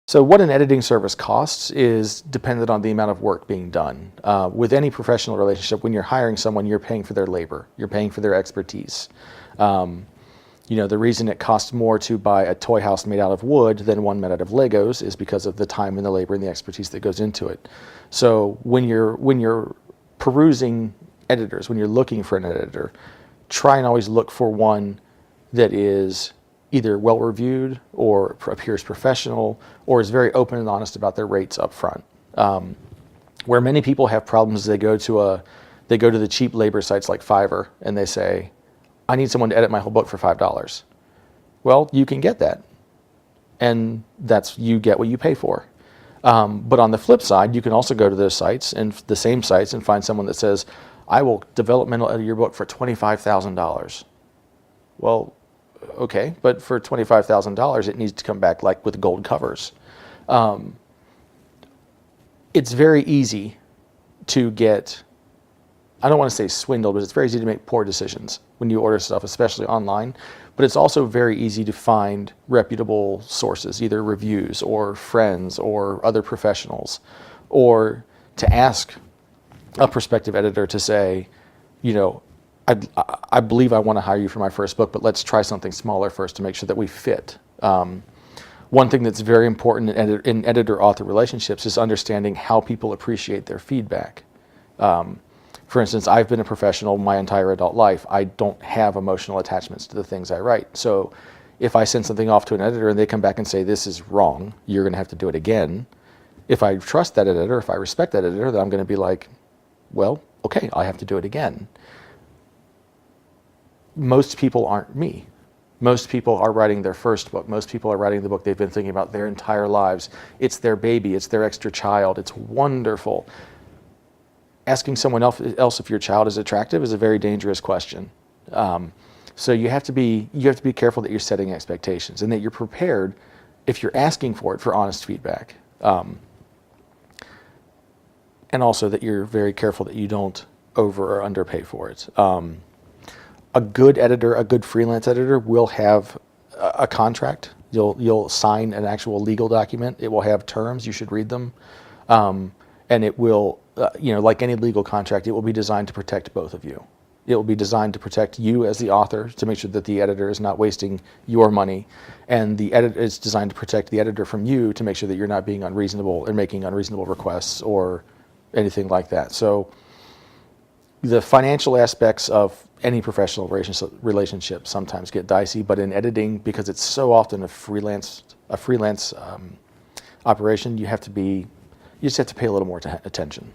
So what an editing service costs is dependent on the amount of work being done. With any professional relationship, when you're hiring someone, you're paying for their labor, you're paying for their expertise. The reason it costs more to buy a toy house made out of wood than one made out of Legos is because of the time and the labor and the expertise that goes into it. So when you're perusing editors, when you're looking for an editor, try and always look for one that is either well-reviewed or appears professional or is very open and honest about their rates up front. Where many people have problems is they go to the cheap labor sites like Fiverr and they say, I need someone to edit my whole book for $5. Well, you can get that. And you get what you pay for. But on the flip side, you can also go to those sites and the same sites and find someone that says, I will developmental edit your book for $25,000. Well, okay, but for $25,000, it needs to come back like with gold covers. It's very easy to get, I don't want to say swindled, but it's very easy to make poor decisions when you order stuff, especially online. But it's also very easy to find reputable sources, either reviews or friends or other professionals, or to ask a prospective editor to say, I believe I want to hire you for my first book, but let's try something smaller first to make sure that we fit. One thing that's very important in editor-author relationships is understanding how people appreciate their feedback. For instance, I've been a professional my entire adult life. I don't have emotional attachments to the things I write. So if I send something off to an editor and they come back and say, this is wrong, you're going to have to do it again. If I trust that editor, if I respect that editor, then I'm going to be like, well, okay, I have to do it again. Most people aren't me. Most people are writing their first book. Most people are writing the book they've been thinking about their entire lives. It's their baby. It's their extra child. It's wonderful. Asking someone else if your child is attractive is a very dangerous question. So you have to be careful that you're setting expectations and that you're prepared, if you're asking for it, for honest feedback. And also that you're very careful that you don't over or underpay for it. A good editor, a good freelance editor, will have a contract. You'll sign an actual legal document. It will have terms. You should read them, and it will, like any legal contract, it will be designed to protect both of you. It will be designed to protect you as the author, to make sure that the editor is not wasting your money, and the editor is designed to protect the editor from you, to make sure that you're not being unreasonable and making unreasonable requests or anything like that. So the financial aspects of any professional relationship sometimes get dicey, but in editing, because it's so often a freelance operation, you just have to pay a little more attention.